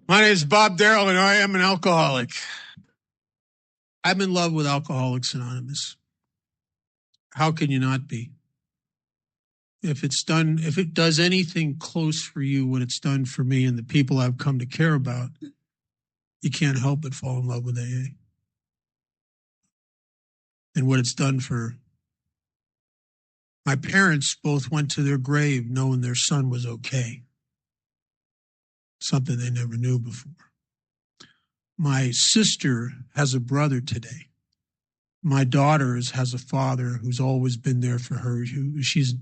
My name is Bob Darrell, and I am an alcoholic. I'm in love with Alcoholics Anonymous. How can you not be? If it does anything close for you, what it's done for me and the people I've come to care about, you can't help but fall in love with AA. And what it's done for my parents, both went to their grave knowing their son was okay. Something they never knew before. My sister has a brother today. My daughter has a father who's always been there for her. She's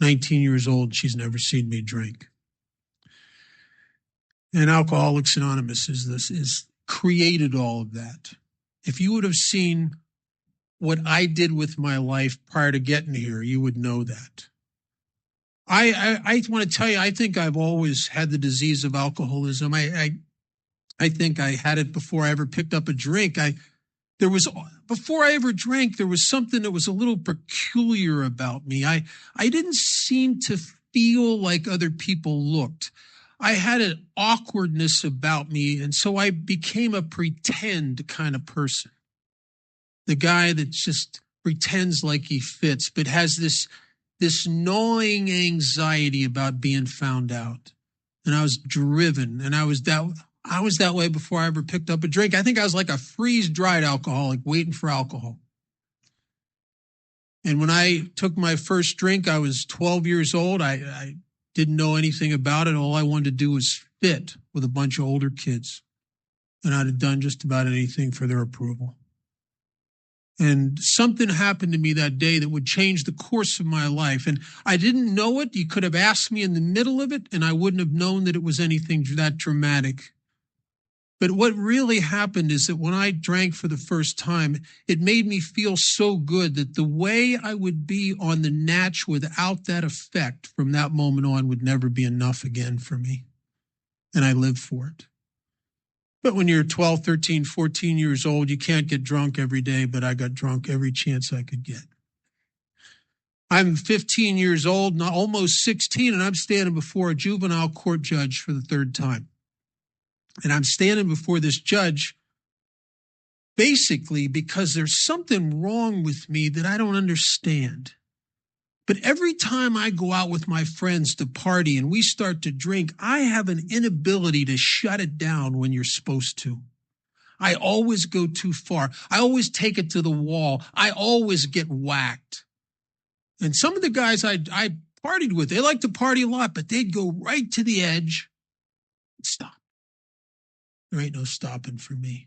19 years old. She's never seen me drink. And Alcoholics Anonymous is created all of that. If you would have seen what I did with my life prior to getting here, you would know that. I want to tell you, I think I've always had the disease of alcoholism. I think I had it before I ever picked up a drink. Before I ever drank, there was something that was a little peculiar about me. I didn't seem to feel like other people looked. I had an awkwardness about me, and so I became a pretend kind of person. The guy that just pretends like he fits, but has this gnawing anxiety about being found out. And I was driven, and I was that way before I ever picked up a drink. I think I was like a freeze-dried alcoholic waiting for alcohol. And when I took my first drink, I was 12 years old. I didn't know anything about it. All I wanted to do was fit with a bunch of older kids. And I'd have done just about anything for their approval. And something happened to me that day that would change the course of my life. And I didn't know it. You could have asked me in the middle of it, and I wouldn't have known that it was anything that dramatic. But what really happened is that when I drank for the first time, it made me feel so good that the way I would be on the natch without that effect from that moment on would never be enough again for me. And I lived for it. But when you're 12, 13, 14 years old, you can't get drunk every day, but I got drunk every chance I could get. I'm 15 years old, not almost 16, and I'm standing before a juvenile court judge for the third time. And I'm standing before this judge basically because there's something wrong with me that I don't understand. But every time I go out with my friends to party and we start to drink, I have an inability to shut it down when you're supposed to. I always go too far. I always take it to the wall. I always get whacked. And some of the guys I partied with, they like to party a lot, but they'd go right to the edge and stop. There ain't no stopping for me.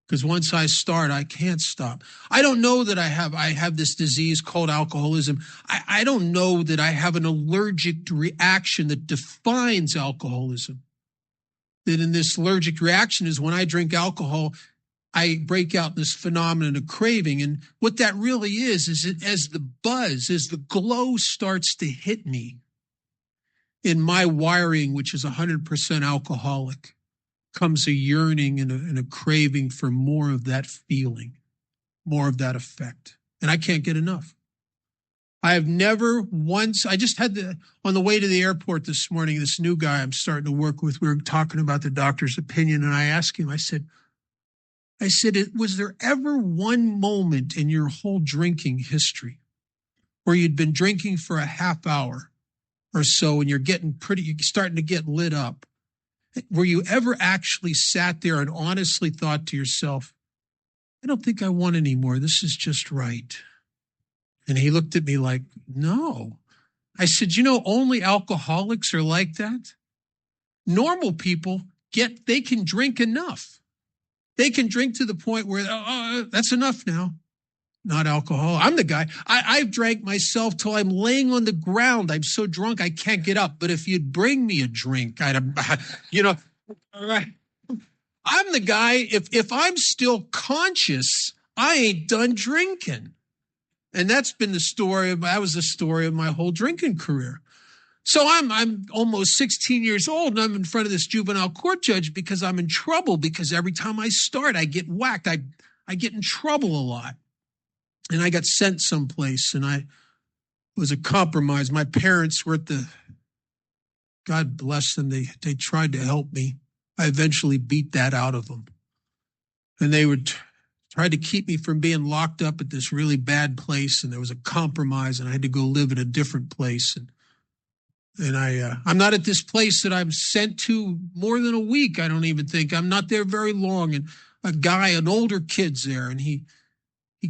Because once I start, I can't stop. I don't know that I have this disease called alcoholism. I don't know that I have an allergic reaction that defines alcoholism. That in this allergic reaction is when I drink alcohol, I break out this phenomenon of craving. And what that really is as the glow starts to hit me in my wiring, which is 100% alcoholic, comes a yearning and a craving for more of that feeling, more of that effect. And I can't get enough. I have never once, I just had on the way to the airport this morning, this new guy I'm starting to work with, we were talking about the doctor's opinion, and I asked him, I said, was there ever one moment in your whole drinking history where you'd been drinking for a half hour or so and you're starting to get lit up? Were you ever actually sat there and honestly thought to yourself, I don't think I want any more. This is just right. And he looked at me like, no. I said, only alcoholics are like that. Normal people they can drink enough. They can drink to the point where, that's enough now. Not alcohol. I'm the guy. I've drank myself till I'm laying on the ground. I'm so drunk I can't get up. But if you'd bring me a drink, all right. I'm the guy, if I'm still conscious, I ain't done drinking. And that was the story of my whole drinking career. So I'm almost 16 years old and I'm in front of this juvenile court judge because I'm in trouble because every time I start, I get whacked. I get in trouble a lot. And I got sent someplace, and I was a compromise. My parents were God bless them, they tried to help me. I eventually beat that out of them. And they would try to keep me from being locked up at this really bad place. And there was a compromise, and I had to go live at a different place. And I'm not at this place that I'm sent to more than a week. I don't even think. I'm not there very long. And an older kid's there, and he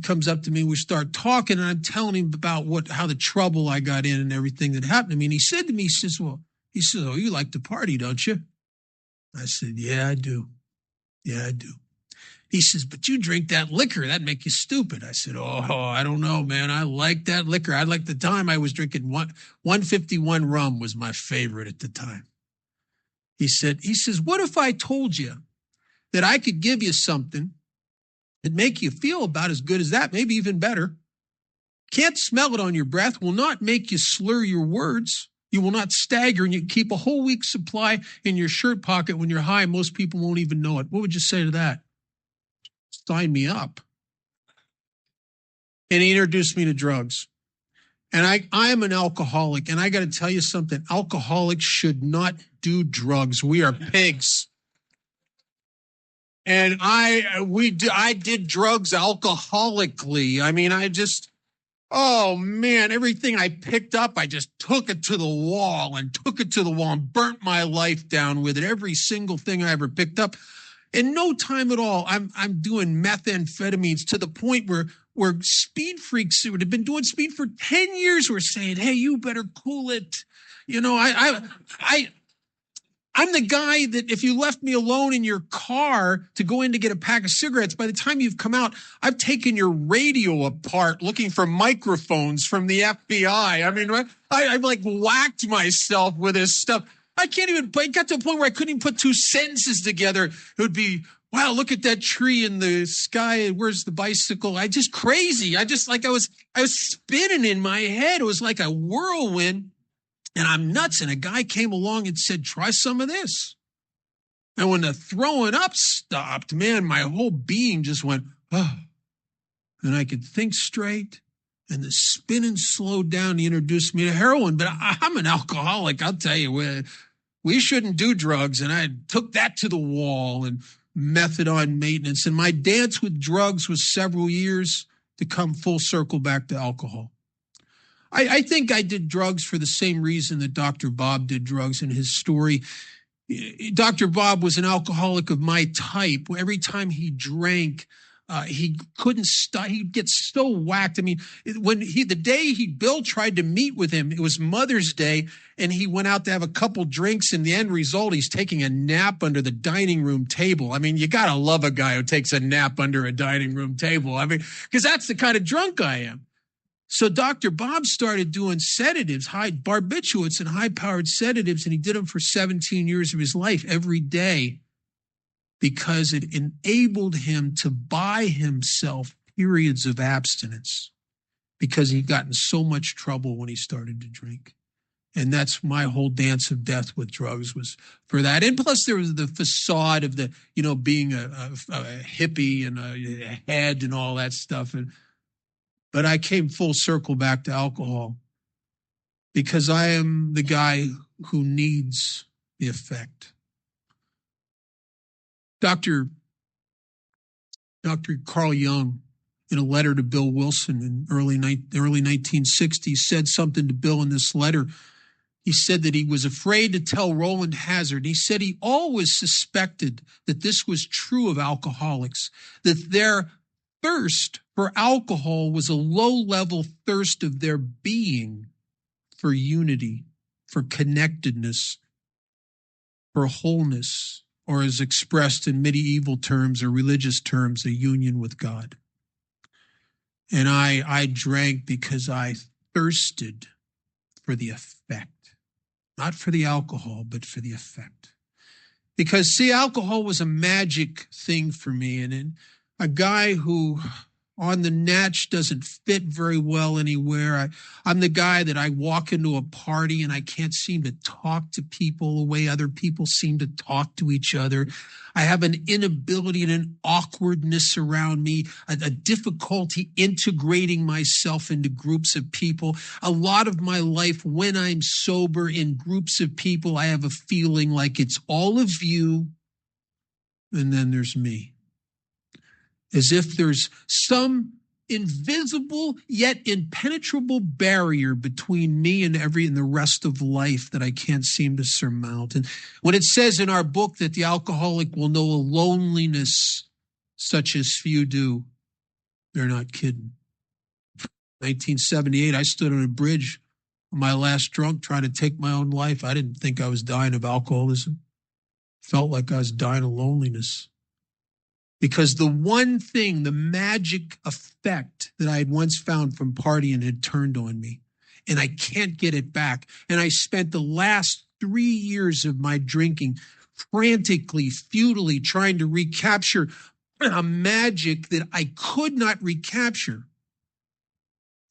comes up to me. We start talking, and I'm telling him about how the trouble I got in and everything that happened to me. And he said to me, he says, "Oh, you like to party, don't you?" I said, "Yeah, I do. Yeah, I do." He says, "But you drink that liquor. That'd make you stupid." I said, "Oh, I don't know, man. I like that liquor. I like the time I was drinking 151 rum was my favorite at the time." He says, "What if I told you that I could give you something that'd make you feel about as good as that, maybe even better? Can't smell it on your breath, will not make you slur your words. You will not stagger, and you can keep a whole week's supply in your shirt pocket when you're high. Most people won't even know it. What would you say to that?" Sign me up. And he introduced me to drugs. And I am an alcoholic, and I got to tell you something. Alcoholics should not do drugs. We are pigs. And I did drugs alcoholically. I mean, oh man, everything I picked up, I just took it to the wall and burnt my life down with it. Every single thing I ever picked up. In no time at all, I'm doing methamphetamines to the point where speed freaks who had been doing speed for 10 years were saying, "Hey, you better cool it." You know, I'm the guy that if you left me alone in your car to go in to get a pack of cigarettes, by the time you've come out, I've taken your radio apart looking for microphones from the FBI. I mean, I've like whacked myself with this stuff. I got to a point where I couldn't even put two sentences together. It would be, "Wow, look at that tree in the sky. Where's the bicycle?" Crazy. I was spinning in my head. It was like a whirlwind, and I'm nuts. And a guy came along and said, "Try some of this." And when the throwing up stopped, man, my whole being just went, "Oh," and I could think straight. And the spinning slowed down. He introduced me to heroin, but I'm an alcoholic. I'll tell you, we shouldn't do drugs. And I took that to the wall, and methadone maintenance. And my dance with drugs was several years to come full circle back to alcohol. I think I did drugs for the same reason that Dr. Bob did drugs in his story. Dr. Bob was an alcoholic of my type. Every time he drank, he couldn't stop. He'd get so whacked. I mean, Bill tried to meet with him, it was Mother's Day, and he went out to have a couple drinks. And the end result, he's taking a nap under the dining room table. I mean, you got to love a guy who takes a nap under a dining room table. I mean, because that's the kind of drunk I am. So Dr. Bob started doing sedatives, high barbiturates and high-powered sedatives, and he did them for 17 years of his life every day, because it enabled him to buy himself periods of abstinence, because he'd gotten so much trouble when he started to drink. And that's my whole dance of death with drugs, was for that. And plus there was the facade of being a hippie and a head and all that stuff. But I came full circle back to alcohol, because I am the guy who needs the effect. Dr. Carl Jung, in a letter to Bill Wilson in early 1960s, said something to Bill in this letter. He said that he was afraid to tell Roland Hazard. He said he always suspected that this was true of alcoholics, that their thirst for alcohol was a low-level thirst of their being for unity, for connectedness, for wholeness, or as expressed in medieval terms or religious terms, a union with God. And I drank because I thirsted for the effect, not for the alcohol, but for the effect. Because, see, alcohol was a magic thing for me, and a guy who on the natch doesn't fit very well anywhere. I'm the guy that I walk into a party and I can't seem to talk to people the way other people seem to talk to each other. I have an inability and an awkwardness around me, a difficulty integrating myself into groups of people. A lot of my life, when I'm sober in groups of people, I have a feeling like it's all of you and then there's me. As if there's some invisible yet impenetrable barrier between me and the rest of life that I can't seem to surmount. And when it says in our book that the alcoholic will know a loneliness such as few do, they're not kidding. 1978, I stood on a bridge on my last drunk trying to take my own life. I didn't think I was dying of alcoholism. Felt like I was dying of loneliness. Because the one thing, the magic effect that I had once found from partying had turned on me, and I can't get it back. And I spent the last 3 years of my drinking frantically, futilely trying to recapture a magic that I could not recapture.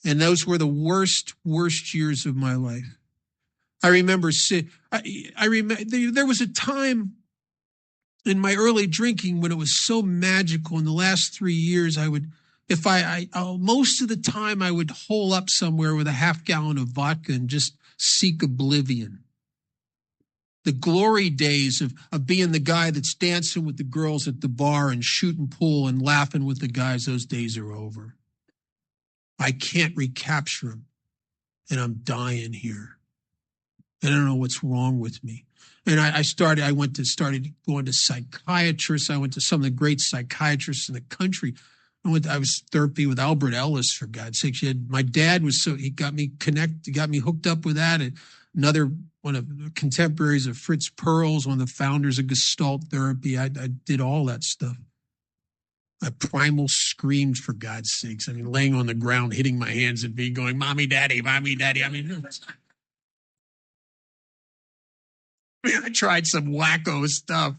And those were the worst years of my life. I remember there was a time in my early drinking when it was so magical. In the last 3 years, I would, most of the time I would hole up somewhere with a half gallon of vodka and just seek oblivion. The glory days of being the guy that's dancing with the girls at the bar and shooting pool and laughing with the guys, those days are over. I can't recapture them, and I'm dying here. I don't know what's wrong with me. And I started going to psychiatrists. I went to some of the great psychiatrists in the country. I was therapy with Albert Ellis, for God's sake. My dad he got me hooked up with that. And another one of the contemporaries of Fritz Perls, one of the founders of Gestalt therapy. I did all that stuff. I primal screamed, for God's sakes. I mean, laying on the ground, hitting my hands and being going, "Mommy, Daddy, Mommy, Daddy." I mean, I tried some wacko stuff.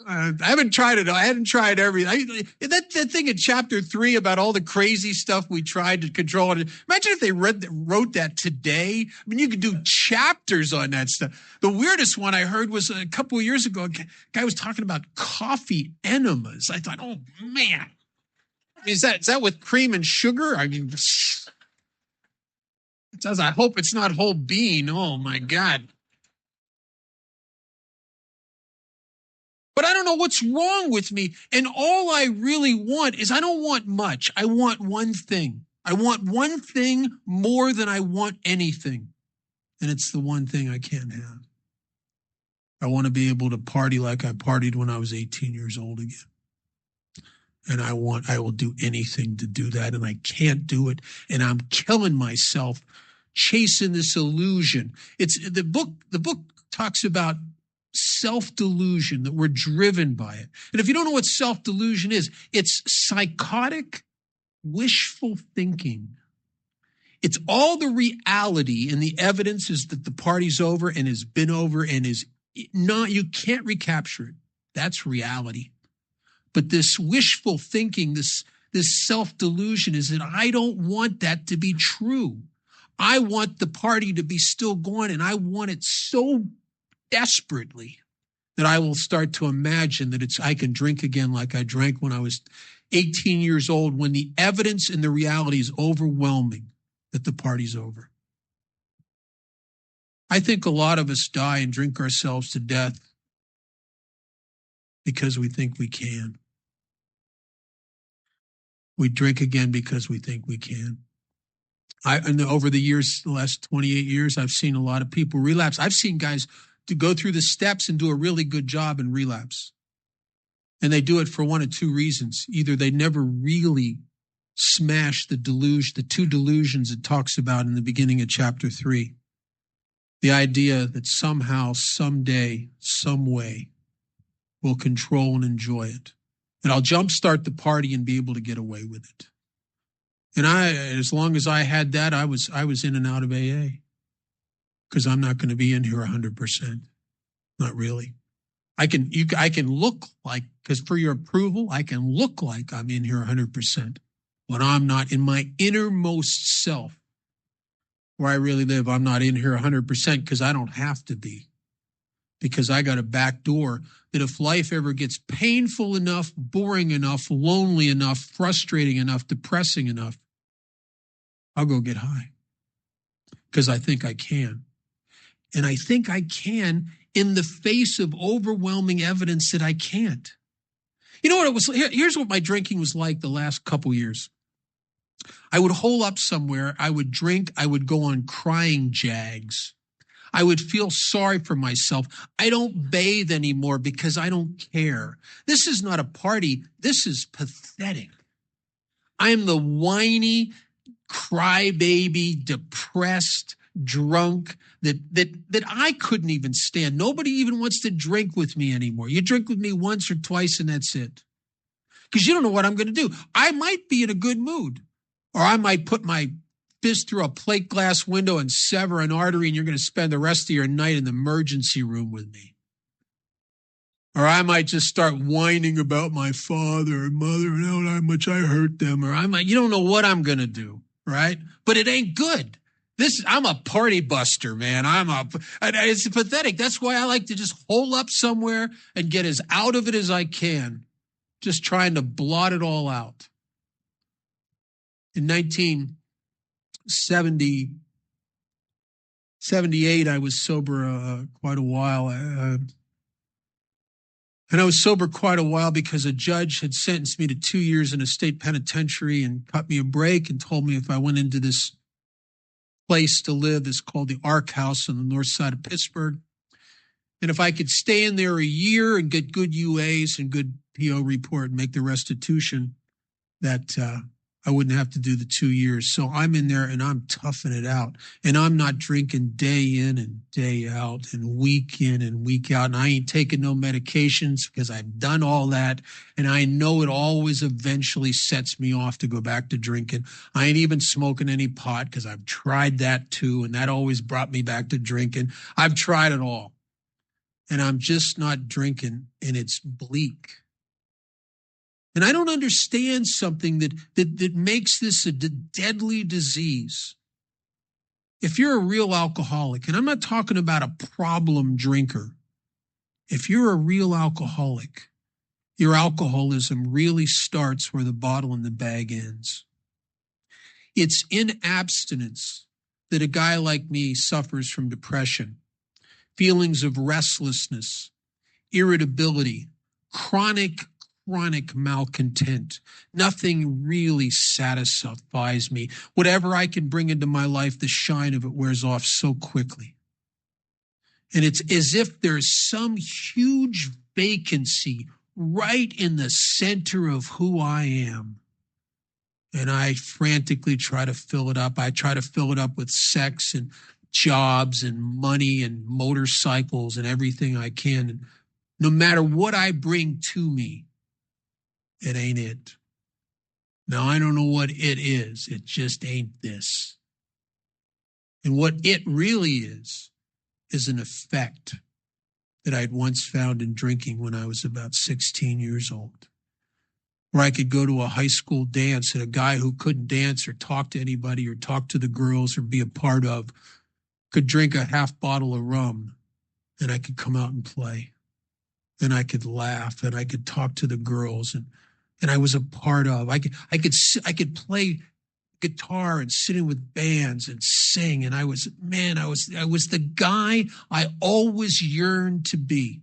I haven't tried it. I hadn't tried everything. That thing in chapter 3 about all the crazy stuff we tried to control it. Imagine if they wrote that today. I mean, you could do chapters on that stuff. The weirdest one I heard was a couple of years ago. A guy was talking about coffee enemas. I thought, oh man, is that with cream and sugar? I mean, it says, I hope it's not whole bean. Oh my God. But I don't know what's wrong with me. And all I really want is, I don't want much. I want one thing. I want one thing more than I want anything. And it's the one thing I can't have. I want to be able to party like I partied when I was 18 years old again. And I will do anything to do that. And I can't do it. And I'm killing myself chasing this illusion. It's the book talks about self-delusion, that we're driven by it. And if you don't know what self-delusion is, it's psychotic, wishful thinking. It's all the reality, and the evidence is that the party's over and has been over and is not, you can't recapture it. That's reality. But this wishful thinking, this self-delusion is that I don't want that to be true. I want the party to be still going, and I want it so desperately that I will start to imagine that I can drink again like I drank when I was 18 years old, when the evidence and the reality is overwhelming that the party's over. I think a lot of us die and drink ourselves to death because we think we can. We drink again because we think we can. And over the years, the last 28 years, I've seen a lot of people relapse. I've seen guys to go through the steps and do a really good job and relapse. And they do it for one of two reasons. Either they never really smash the two delusions it talks about in the beginning of chapter 3. The idea that somehow, someday, some way, we'll control and enjoy it. And I'll jumpstart the party and be able to get away with it. And as long as I had that, I was in and out of AA. Because I'm not going to be in here 100%. Not really. I can look like, because for your approval, I can look like I'm in here 100%. When I'm not, in my innermost self, where I really live, I'm not in here 100% because I don't have to be. Because I got a back door that if life ever gets painful enough, boring enough, lonely enough, frustrating enough, depressing enough, I'll go get high. Because I think I can. And I think I can in the face of overwhelming evidence that I can't. You know what it was? Here's what my drinking was like the last couple years. I would hole up somewhere. I would drink. I would go on crying jags. I would feel sorry for myself. I don't bathe anymore because I don't care. This is not a party. This is pathetic. I am the whiny, crybaby, depressed, drunk that I couldn't even stand. Nobody even wants to drink with me anymore. You drink with me once or twice and that's it. Because you don't know what I'm going to do. I might be in a good mood, or I might put my fist through a plate glass window and sever an artery, and you're going to spend the rest of your night in the emergency room with me. Or I might just start whining about my father and mother and how much I hurt them. Or you don't know what I'm going to do, right? But it ain't good. I'm a party buster, man. It's pathetic. That's why I like to just hole up somewhere and get as out of it as I can, just trying to blot it all out. In 1978, I was sober quite a while. And I was sober quite a while because a judge had sentenced me to 2 years in a state penitentiary and cut me a break and told me if I went into this place to live, it's called the Ark House on the north side of Pittsburgh, and if I could stay in there a year and get good UAs and good PO report and make the restitution, that I wouldn't have to do the 2 years. So I'm in there and I'm toughing it out. And I'm not drinking day in and day out and week in and week out. And I ain't taking no medications because I've done all that. And I know it always eventually sets me off to go back to drinking. I ain't even smoking any pot because I've tried that too. And that always brought me back to drinking. I've tried it all. And I'm just not drinking, and it's bleak. And I don't understand something that makes this a deadly disease. If you're a real alcoholic, and I'm not talking about a problem drinker, if you're a real alcoholic, your alcoholism really starts where the bottle and the bag ends. It's in abstinence that a guy like me suffers from depression, feelings of restlessness, irritability, chronic malcontent. Nothing really satisfies me. Whatever I can bring into my life, the shine of it wears off so quickly. And it's as if there's some huge vacancy right in the center of who I am. And I frantically try to fill it up. I try to fill it up with sex and jobs and money and motorcycles and everything I can. And no matter what I bring to me, it ain't it. Now, I don't know what it is. It just ain't this. And what it really is an effect that I'd once found in drinking when I was about 16 years old, where I could go to a high school dance and a guy who couldn't dance or talk to anybody or talk to the girls or be a part of could drink a half bottle of rum, and I could come out and play, and I could laugh, and I could talk to the girls, and I was a part of. I could play guitar and sit in with bands and sing, and I was the guy I always yearned to be.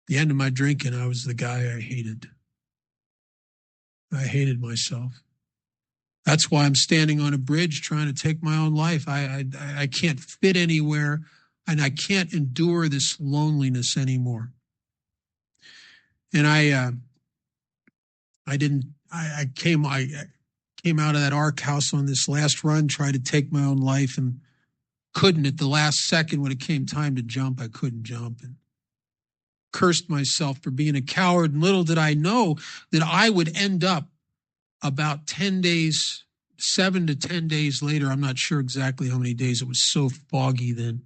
The end of my drinking, I was the guy I hated. I hated myself. That's why I'm standing on a bridge trying to take my own life. I can't fit anywhere, and I can't endure this loneliness anymore. And I came out of that Ark House on this last run, tried to take my own life, and couldn't. At the last second when it came time to jump, I couldn't jump, and cursed myself for being a coward. And little did I know that I would end up about 10 days, 7 to 10 days later, I'm not sure exactly how many days, it was so foggy then,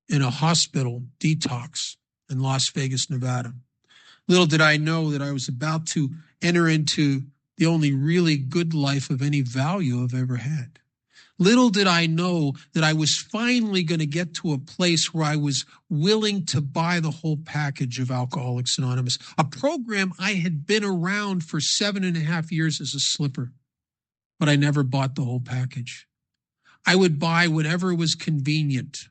in a hospital detox in Las Vegas, Nevada. Little did I know that I was about to enter into the only really good life of any value I've ever had. Little did I know that I was finally going to get to a place where I was willing to buy the whole package of Alcoholics Anonymous, a program I had been around for 7.5 years as a slipper, but I never bought the whole package. I would buy whatever was convenient,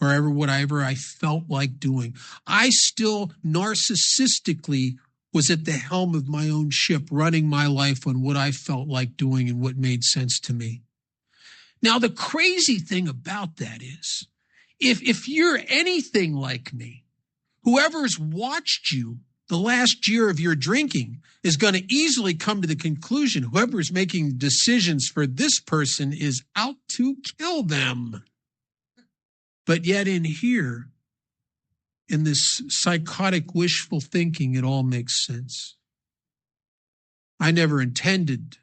or whatever I felt like doing. I still narcissistically was at the helm of my own ship, running my life on what I felt like doing and what made sense to me. Now, the crazy thing about that is, if you're anything like me, whoever's watched you the last year of your drinking is going to easily come to the conclusion whoever is making decisions for this person is out to kill them. But yet in here, in this psychotic wishful thinking, it all makes sense. I never intended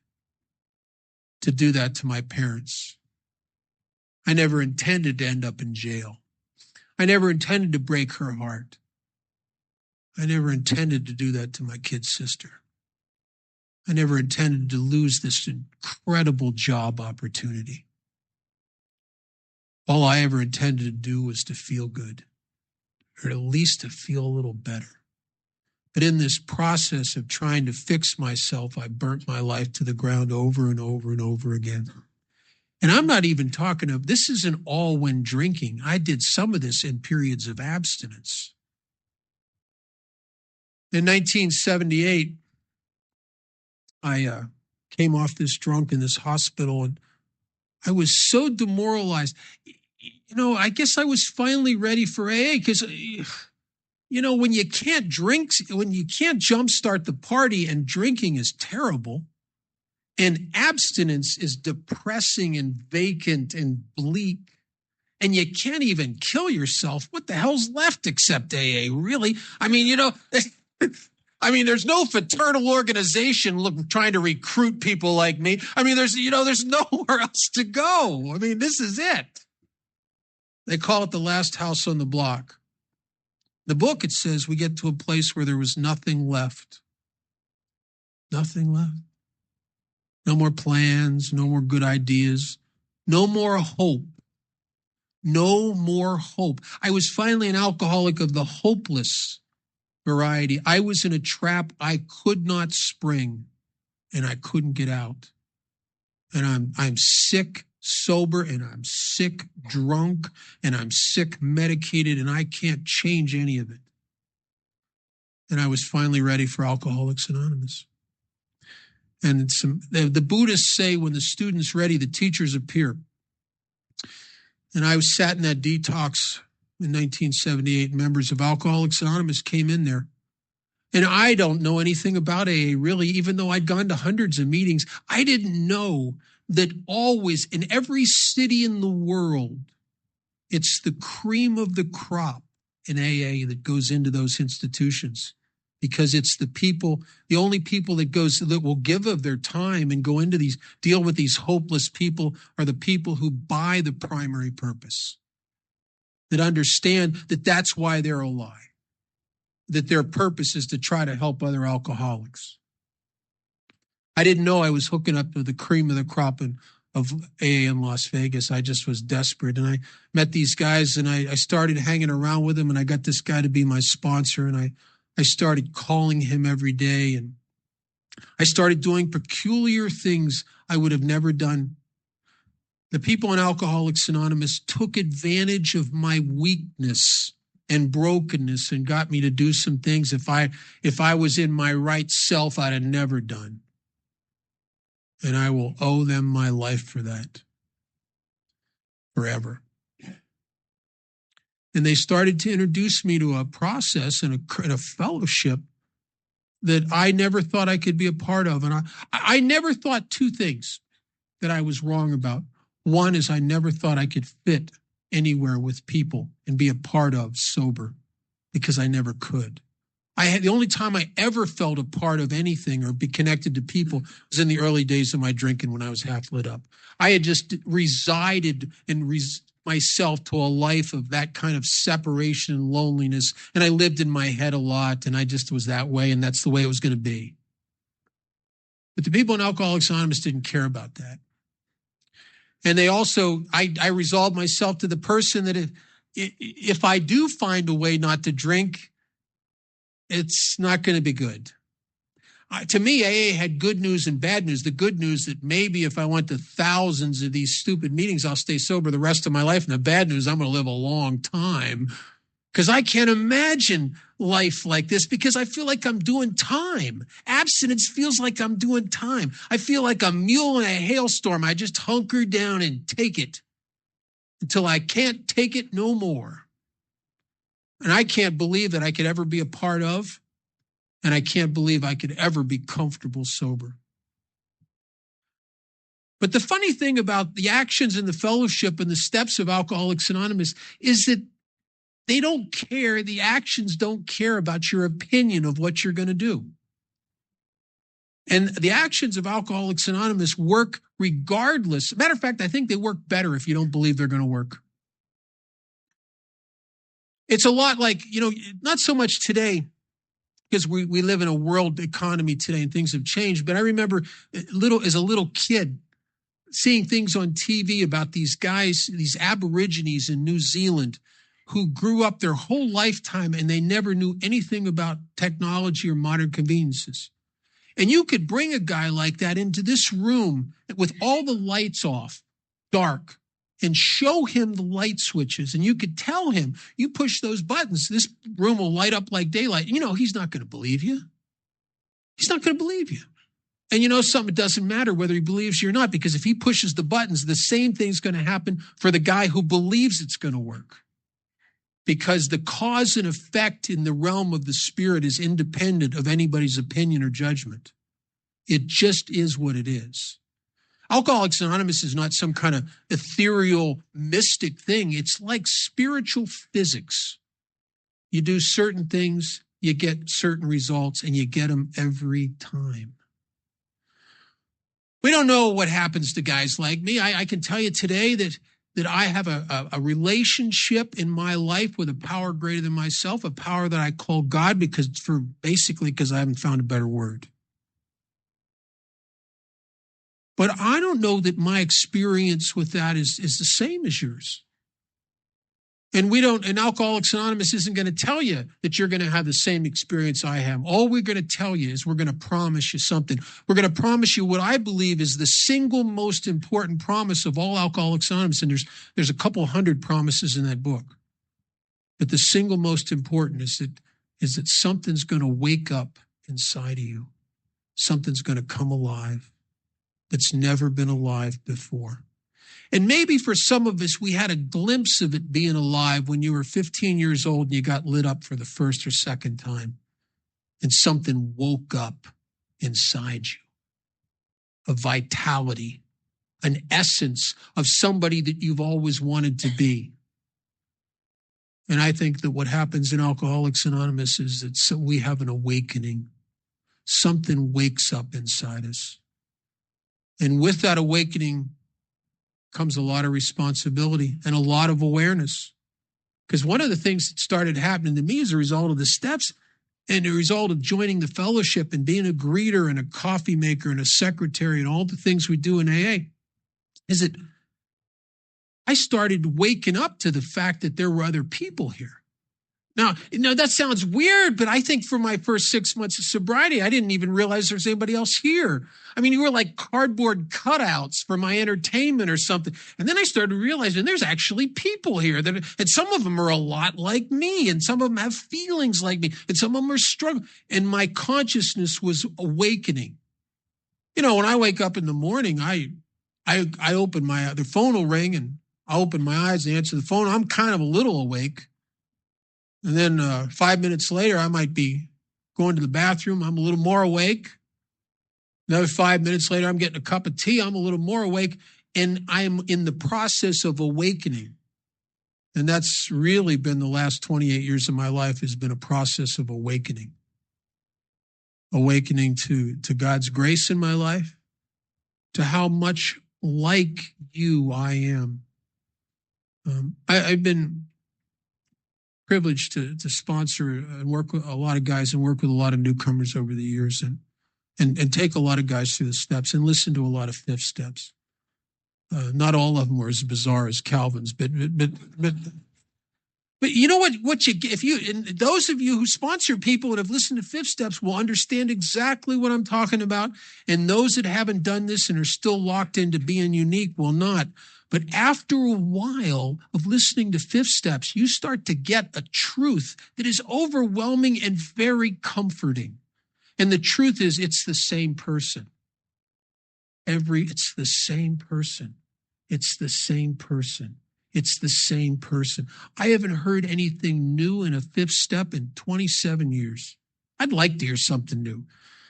to do that to my parents. I never intended to end up in jail. I never intended to break her heart. I never intended to do that to my kid sister. I never intended to lose this incredible job opportunity. All I ever intended to do was to feel good, or at least to feel a little better. But in this process of trying to fix myself, I burnt my life to the ground over and over and over again. And I'm not even talking of, this isn't all when drinking. I did some of this in periods of abstinence. In 1978, I came off this drunk in this hospital, and I was so demoralized. I guess I was finally ready for AA because, when you can't drink, when you can't jumpstart the party, and drinking is terrible, and abstinence is depressing and vacant and bleak, and you can't even kill yourself, what the hell's left except AA, really? There's no fraternal organization trying to recruit people like me. There's nowhere else to go. This is it. They call it the last house on the block. The book, it says we get to a place where there was nothing left. Nothing left. No more plans, no more good ideas, no more hope. No more hope. I was finally an alcoholic of the hopeless variety. I was in a trap I could not spring, and I couldn't get out. And I'm sick, sober, and I'm sick, drunk, and I'm sick, medicated, and I can't change any of it. And I was finally ready for Alcoholics Anonymous. And the Buddhists say when the student's ready, the teachers appear. And I was sat in that detox in 1978. Members of Alcoholics Anonymous came in there. And I don't know anything about AA, really, even though I'd gone to hundreds of meetings. I didn't know that always, in every city in the world, it's the cream of the crop in AA that goes into those institutions. Because it's the only people that will give of their time and go into deal with these hopeless people are the people who buy the primary purpose, that understand that that's why they're alive, that their purpose is to try to help other alcoholics. I didn't know I was hooking up to the cream of the crop of AA in Las Vegas. I just was desperate. And I met these guys, and I started hanging around with them, and I got this guy to be my sponsor, and I started calling him every day, and I started doing peculiar things I would have never done. The people in Alcoholics Anonymous took advantage of my weakness and brokenness and got me to do some things if I was in my right self, I'd have never done. And I will owe them my life for that forever. And they started to introduce me to a process and a fellowship that I never thought I could be a part of. And I never thought two things that I was wrong about. One is I never thought I could fit anywhere with people and be a part of sober, because I never could. The only time I ever felt a part of anything or be connected to people was in the early days of my drinking when I was half lit up. I had just resided in myself to a life of that kind of separation and loneliness. And I lived in my head a lot, and I just was that way, and that's the way it was going to be. But the people in Alcoholics Anonymous didn't care about that. And they also, I resolved myself to the person that if I do find a way not to drink, it's not going to be good. To me, AA had good news and bad news. The good news that maybe if I went to thousands of these stupid meetings, I'll stay sober the rest of my life. And the bad news, I'm going to live a long time because I can't imagine life like this because I feel like I'm doing time. Abstinence feels like I'm doing time. I feel like a mule in a hailstorm. I just hunker down and take it until I can't take it no more. And I can't believe that I could ever be a part of. And I can't believe I could ever be comfortable sober. But the funny thing about the actions and the fellowship and the steps of Alcoholics Anonymous is that they don't care, the actions don't care about your opinion of what you're going to do. And the actions of Alcoholics Anonymous work regardless. Matter of fact, I think they work better if you don't believe they're going to work. It's a lot like, not so much today, because we live in a world economy today and things have changed. But I remember as a little kid seeing things on TV about these guys, these Aborigines in New Zealand who grew up their whole lifetime and they never knew anything about technology or modern conveniences. And you could bring a guy like that into this room with all the lights off, dark, and show him the light switches. And you could tell him, you push those buttons, this room will light up like daylight. He's not going to believe you. He's not going to believe you. And something, it doesn't matter whether he believes you or not, because if he pushes the buttons, the same thing's going to happen for the guy who believes it's going to work. Because the cause and effect in the realm of the spirit is independent of anybody's opinion or judgment. It just is what it is. Alcoholics Anonymous is not some kind of ethereal, mystic thing. It's like spiritual physics. You do certain things, you get certain results, and you get them every time. We don't know what happens to guys like me. I can tell you today that I have a relationship in my life with a power greater than myself, a power that I call God because I haven't found a better word. But I don't know that my experience with that is the same as yours. And Alcoholics Anonymous isn't going to tell you that you're going to have the same experience I have. All we're going to tell you is we're going to promise you something. We're going to promise you what I believe is the single most important promise of all Alcoholics Anonymous. And there's a couple hundred promises in that book. But the single most important is that something's going to wake up inside of you. Something's going to come alive that's never been alive before. And maybe for some of us, we had a glimpse of it being alive when you were 15 years old and you got lit up for the first or second time. And something woke up inside you. A vitality, an essence of somebody that you've always wanted to be. And I think that what happens in Alcoholics Anonymous is that we have an awakening. Something wakes up inside us. And with that awakening comes a lot of responsibility and a lot of awareness. Because one of the things that started happening to me as a result of the steps and a result of joining the fellowship and being a greeter and a coffee maker and a secretary and all the things we do in AA is that I started waking up to the fact that there were other people here. Now, that sounds weird, but I think for my first 6 months of sobriety, I didn't even realize there's anybody else here. I mean, you were like cardboard cutouts for my entertainment or something. And then I started realizing there's actually people here and some of them are a lot like me, and some of them have feelings like me, and some of them are struggling. And my consciousness was awakening. When I wake up in the morning, I open the phone will ring and I open my eyes and answer the phone. I'm kind of a little awake. And then 5 minutes later, I might be going to the bathroom. I'm a little more awake. Another 5 minutes later, I'm getting a cup of tea. I'm a little more awake. And I'm in the process of awakening. And that's really been the last 28 years of my life, has been a process of awakening. Awakening to God's grace in my life, to how much like you I am. I've been privileged to sponsor and work with a lot of guys and work with a lot of newcomers over the years and take a lot of guys through the steps and listen to a lot of fifth steps. Not all of them were as bizarre as Calvin's, but But you know what you get, if you, and those of you who sponsor people and have listened to Fifth Steps will understand exactly what I'm talking about. And those that haven't done this and are still locked into being unique will not. But after a while of listening to Fifth Steps, you start to get a truth that is overwhelming and very comforting. And the truth is, it's the same person. It's the same person. It's the same person. It's the same person. I haven't heard anything new in a Fifth Step in 27 years. I'd like to hear something new.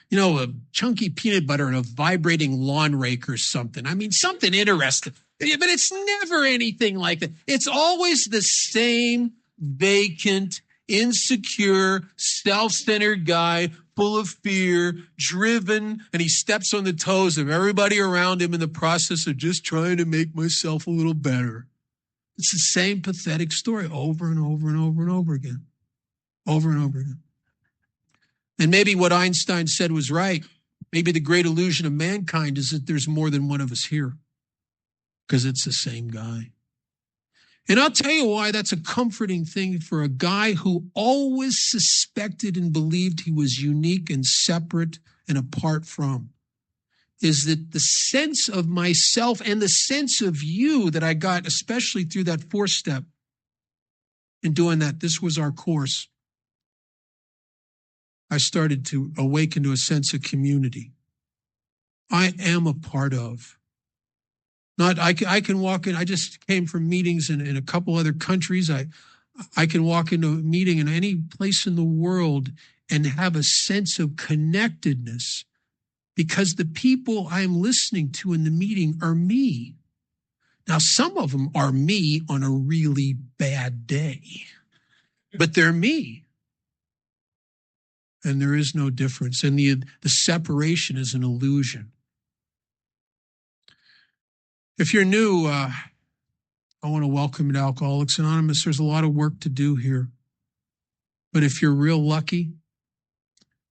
You know, a chunky peanut butter and a vibrating lawn rake or something. I mean, something interesting. But it's never anything like that. It's always the same vacant, insecure, self-centered guy, full of fear, driven, and he steps on the toes of everybody around him in the process of just trying to make myself a little better. It's the same pathetic story over and over and over and over again. Over and over again. And maybe what Einstein said was right. Maybe the great illusion of mankind is that there's more than one of us here. Because it's the same guy. And I'll tell you why that's a comforting thing for a guy who always suspected and believed he was unique and separate and apart from. Is that the sense of myself and the sense of you that I got, especially through that 4th step in doing that. This was our course. I started to awaken to a sense of community. I am a part of. Not I can walk in. I just came from meetings in a couple other countries. I can walk into a meeting in any place in the world and have a sense of connectedness because the people I'm listening to in the meeting are me. Now, some of them are me on a really bad day, but they're me. And there is no difference. And the separation is an illusion. If you're new, I want to welcome you to Alcoholics Anonymous. There's a lot of work to do here. But if you're real lucky,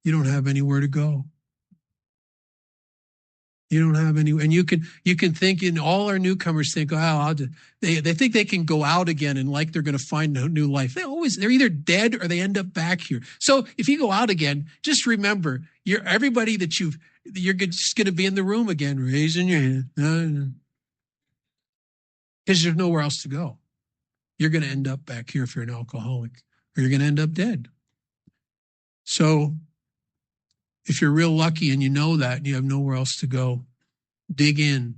you don't have anywhere to go. You don't have any, and you can think, and all our newcomers think, oh, they think they can go out again and like they're going to find a new life. They're either dead or they end up back here. So if you go out again, just remember, everybody that you're just going to be in the room again, raising your hand. Because there's nowhere else to go. You're going to end up back here if you're an alcoholic, or you're going to end up dead. So if you're real lucky and you know that and you have nowhere else to go, dig in,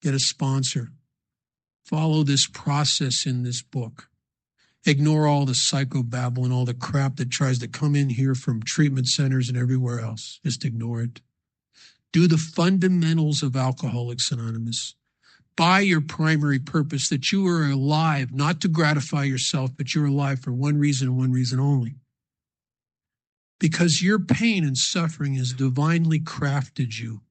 get a sponsor, follow this process in this book. Ignore all the psychobabble and all the crap that tries to come in here from treatment centers and everywhere else. Just ignore it. Do the fundamentals of Alcoholics Anonymous. By your primary purpose, that you are alive, not to gratify yourself, but you're alive for one reason and one reason only. Because your pain and suffering has divinely crafted you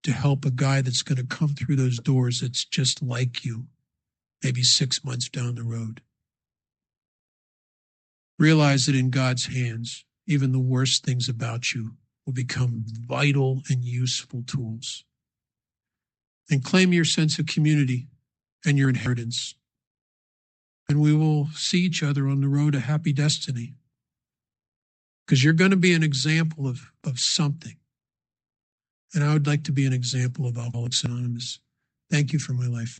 to help a guy that's going to come through those doors that's just like you, maybe 6 months down the road. Realize that in God's hands, even the worst things about you will become vital and useful tools. And claim your sense of community and your inheritance. And we will see each other on the road to happy destiny. Because you're going to be an example of something. And I would like to be an example of Alcoholics Anonymous. Thank you for my life.